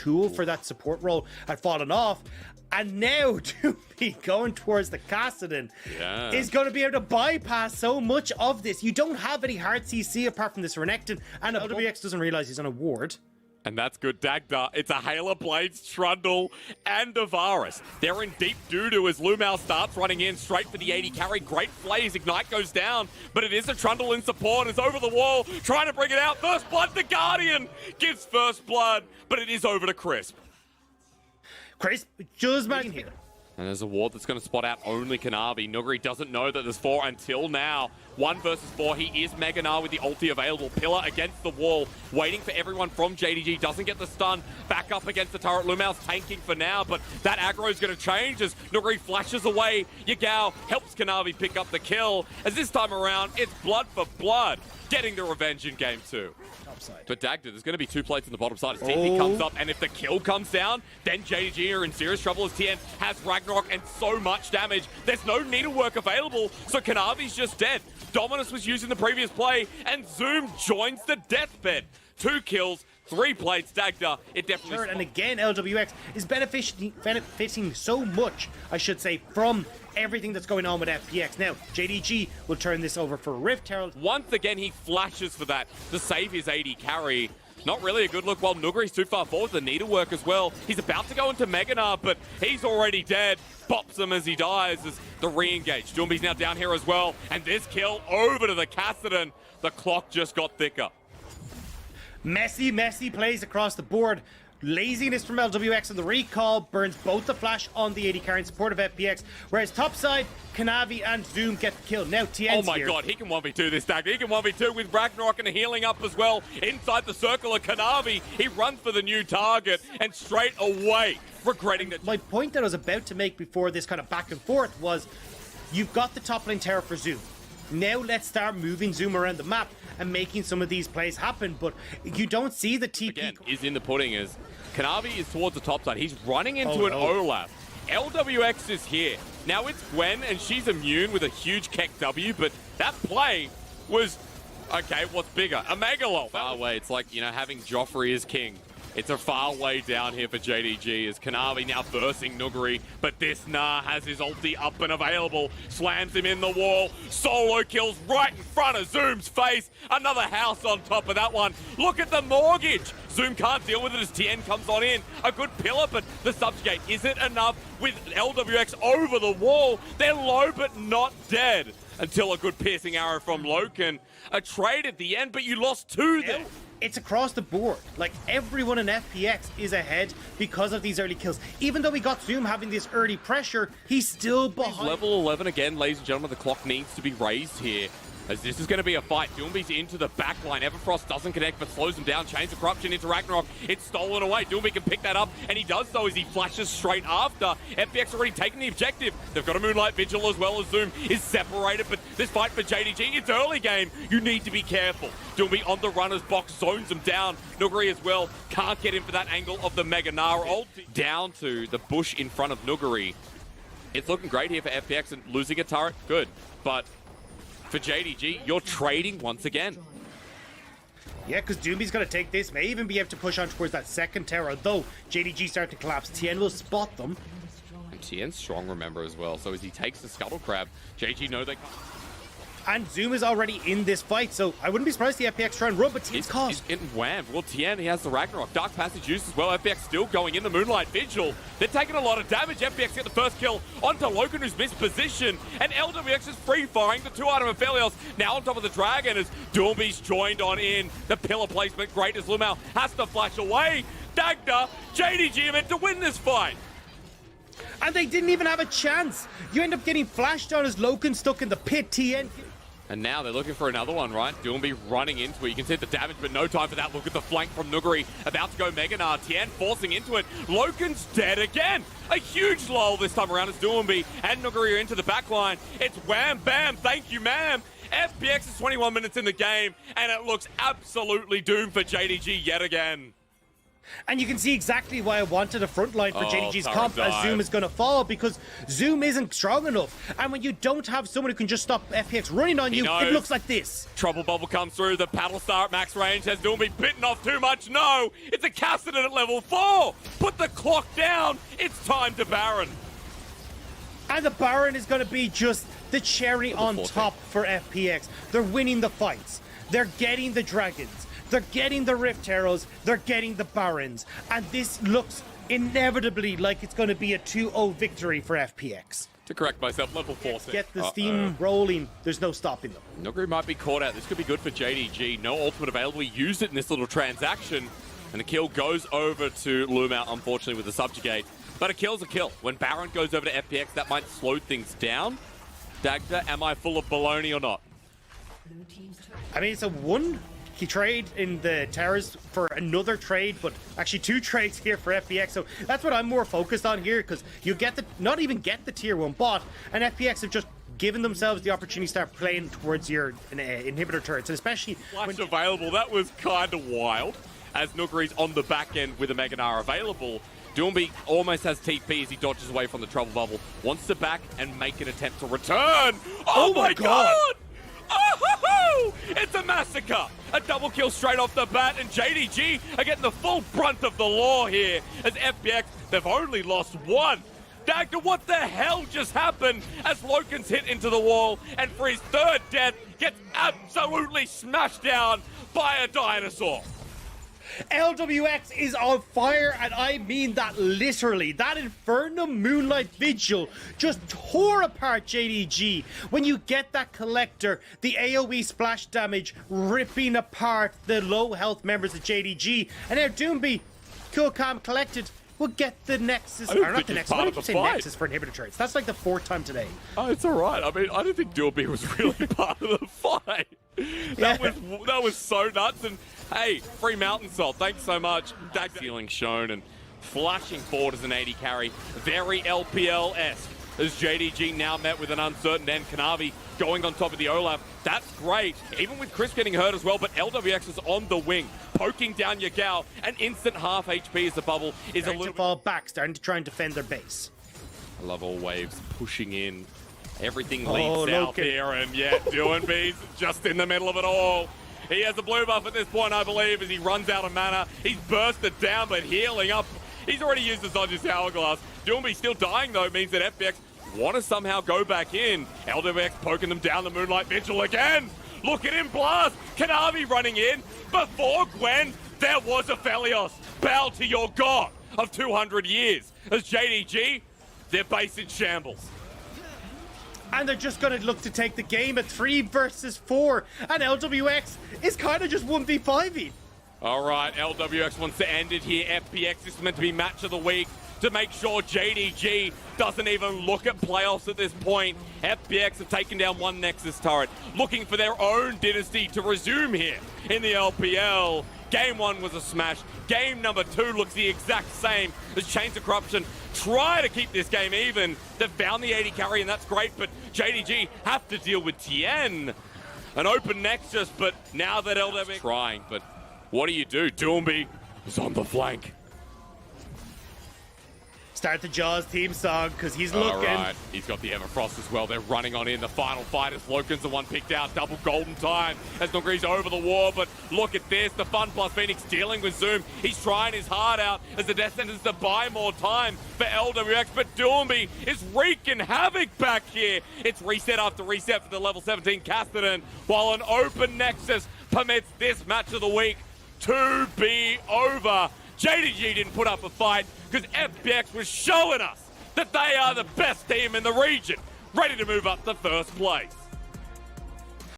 tool for that support role had fallen off. And now Doomby going towards the Kassadin is going to be able to bypass so much of this. You don't have any hard CC apart from this Renekton, and LWX doesn't realize he's on a ward. And that's good, Dagda. It's a Halo Blades, Trundle, and Avaris. They're in deep doo-doo as Lumao starts running in straight for the 80 carry. Great plays, Ignite goes down, but it is a Trundle in support. It's over the wall, trying to bring it out. First blood, the Guardian gives first blood, but it is over to Crisp. Crisp just managing here. And there's a ward that's going to spot out only Kanavi. Nuguri doesn't know that there's 4 until now. 1 versus 4. He is Mega Gnar with the ulti available. Pillar against the wall, waiting for everyone from JDG. Doesn't get the stun. Back up against the turret. Lumao's tanking for now, but that aggro is going to change as Nuguri flashes away. Yagao helps Kanavi pick up the kill. As this time around, it's blood for blood, getting the revenge in game 2. But Dagda, there's going to be 2 plates on the bottom side as TP comes up, and if the kill comes down, then JDG are in serious trouble as TN has Ragnarok and so much damage. There's no needlework available, so Kanavi's just dead. Dominus was used in the previous play, and Zoom joins the deathbed. 2 kills, 3 plates, Dagda. It definitely. And again, LWX is benefiting so much, I should say, from everything that's going on with FPX. Now, JDG will turn this over for Rift Herald. Once again, he flashes for that to save his 80 carry. Not really a good look while Nuguri's too far forward. The needlework as well. He's about to go into Mega Gnar, but he's already dead. Bops him as he dies as the re-engage. Doomby's now down here as well. And this kill over to the Kassadin. The clock just got thicker. Messy plays across the board. Laziness from LWX on the recall burns both the flash on the 80 carry in support of FPX, whereas topside, Kanavi and Zoom get the kill. Now TN's Oh my god, he can 1v2 this Dagda. He can 1v2 with Ragnarok and healing up as well. Inside the circle of Kanavi, he runs for the new target and straight away regretting that. My point that I was about to make before this kind of back and forth was, you've got the top lane tower for Zoom. Now let's start moving Zoom around the map and making some of these plays happen, but you don't see the TP. Again, is in the pudding as Kanavi is towards the top side. He's running into an Olaf. LWX is here. Now it's Gwen, and she's immune with a huge Keck W, but that play was, okay, what's bigger? A Megalol. Far away. It's like, you know, having Joffrey as king. It's a far way down here for JDG as Kanavi now versing Nuguri, but this Gnar has his ulti up and available. Slams him in the wall. Solo kills right in front of Zoom's face. Another house on top of that one. Look at the mortgage. Zoom can't deal with it as TN comes on in. A good pillar, but the subjugate isn't enough with LWX over the wall. They're low but not dead until a good piercing arrow from Loken. A trade at the end, but you lost 2 there. It's across the board. Like, everyone in FPX is ahead because of these early kills. Even though we got Zoom having this early pressure, he's still behind. Level 11 again, ladies and gentlemen. The clock needs to be raised here, as this is going to be a fight. Doomby's into the back line. Everfrost doesn't connect, but slows him down. Chains of Corruption into Ragnarok. It's stolen away. Doomby can pick that up, and he does so as he flashes straight after. FPX already taken the objective. They've got a Moonlight Vigil as well as Zoom is separated, but this fight for JDG, it's early game. You need to be careful. Doomby on the runner's box, zones him down. Nuguri as well. Can't get in for that angle of the Mega Gnar ult. Down to the bush in front of Nuguri. It's looking great here for FPX, and losing a turret, good. But for JDG, you're trading once again. Yeah, because Doomby's going to take this, may even be able to push on towards that second tower, though JDG start to collapse. TN will spot them. And TN's strong, remember, as well. So as he takes the Scuttle Crab, JDG know they... And Zoom is already in this fight, so I wouldn't be surprised the FPX try and run, but TN's caught. He's getting whammed. Well, TN, he has the Ragnarok. Dark Passage used as well. FPX still going in the Moonlight Vigil. They're taking a lot of damage. FPX get the first kill onto Loken, who's missed position. And LWX is free-firing the 2-item of Aphelios. Now on top of the Dragon as Doomby's joined on in. The pillar placement great as Lumao has to flash away. Dagda, JDG meant to win this fight. And they didn't even have a chance. You end up getting flashed on as Loken stuck in the pit. TN. And now they're looking for another one, right? Doomby running into it. You can see the damage, but no time for that. Look at the flank from Nuguri. About to go Mega Gnar. Tien forcing into it. Loken's dead again. A huge lull this time around as Doomby and Nuguri are into the back line. It's wham, bam, thank you, ma'am. FPX is 21 minutes in the game, and it looks absolutely doomed for JDG yet again. And you can see exactly why I wanted a front line for JDG's comp as Zoom is going to fall, because Zoom isn't strong enough. And when you don't have someone who can just stop FPX running on you, it looks like this. Trouble bubble comes through. The Paddle Star at max range has Doomby bitten off too much. No, it's a Cassidy at level 4. Put the clock down. It's time to Baron. And the Baron is going to be just the cherry on top for FPX. They're winning the fights. They're getting the dragons. They're getting the Rift Arrows, they're getting the Barons, and this looks inevitably like it's going to be a 2-0 victory for FPX. To correct myself, level 4. Get the steam rolling, there's no stopping them. Nuguri might be caught out. This could be good for JDG. No ultimate available. He used it in this little transaction, and the kill goes over to Lumao, unfortunately, with the subjugate. But a kill's a kill. When Baron goes over to FPX, that might slow things down. Dagda, am I full of baloney or not? I mean, it's a one trade in the towers for another trade, but actually 2 trades here for FPX. So that's what I'm more focused on here, because you get the not even get the tier 1 bot, and FPX have just given themselves the opportunity to start playing towards your inhibitor turrets, and especially when available. That was kind of wild, as Nuguri's on the back end with a Meganar available. Doomby almost has TP as he dodges away from the trouble bubble, wants to back and make an attempt to return. Oh my god! Oh, it's a massacre! A double kill straight off the bat, and JDG are getting the full brunt of the law here. As FPX, they've only lost 1. Dagda, what the hell just happened? As Loken's hit into the wall, and for his 3rd death, gets absolutely smashed down by a dinosaur. LWX is on fire, and I mean that literally. That Inferno Moonlight Vigil just tore apart JDG. When you get that collector, the AoE splash damage ripping apart the low health members of JDG. And now Doomby, cool, calm, collected, will get the Nexus. Or not the Nexus. Why did you say Nexus for inhibitor turrets? That's like the 4th time today. Oh, it's alright. I mean, I don't think Doomby was really part of the fight. That was so nuts. And hey, free Mountain Salt, thanks so much. Ceiling shown and flashing forward as an 80 carry. Very LPL-esque. As JDG now met with an uncertain end. Kanavi going on top of the Olaf. That's great. Even with Chris getting hurt as well, but LWX is on the wing, poking down Yagao. An instant half HP as the bubble is a little fall back, starting to try and defend their base. I love all waves pushing in. Everything leads south here, and yeah, Doomby's just in the middle of it all. He has a blue buff at this point, I believe, as he runs out of mana. He's bursted down, but healing up. He's already used the Dodger's Hourglass. Doomby still dying, though, means that FPX want to somehow go back in. LWX poking them down the Moonlight Vigil again. Look at him blast. Kanavi running in. Before Gwen, there was a Felios. Bow to your god of 200 years. As JDG, their base in shambles. And they're just going to look to take the game at 3 versus 4. And LWX is kind of just 1v5ing. All right, LWX wants to end it here. FPX, this is meant to be match of the week to make sure JDG doesn't even look at playoffs at this point. FPX have taken down 1 Nexus turret, looking for their own dynasty to resume here in the LPL. Game 1 was a smash. Game number 2 looks the exact same as Chains of Corruption try to keep this game even. They've found the 80 carry, and that's great, but JDG have to deal with Tien. An open Nexus, but now that LWX trying, but what do you do? Doomby is on the flank. Start the Jaws theme song, because he's looking. All right, he's got the Everfrost as well. They're running on in. The final fight as Loken's the one picked out. Double golden time as Nuguri's over the wall. But look at this. The Fun Plus Phoenix dealing with Zoom. He's trying his heart out as the Death Sentence to buy more time for LWX. But Doomby is wreaking havoc back here. It's reset after reset for the level 17 Cassidy, while an open Nexus permits this match of the week to be over. JDG didn't put up a fight because FPX was showing us that they are the best team in the region, ready to move up to 1st place.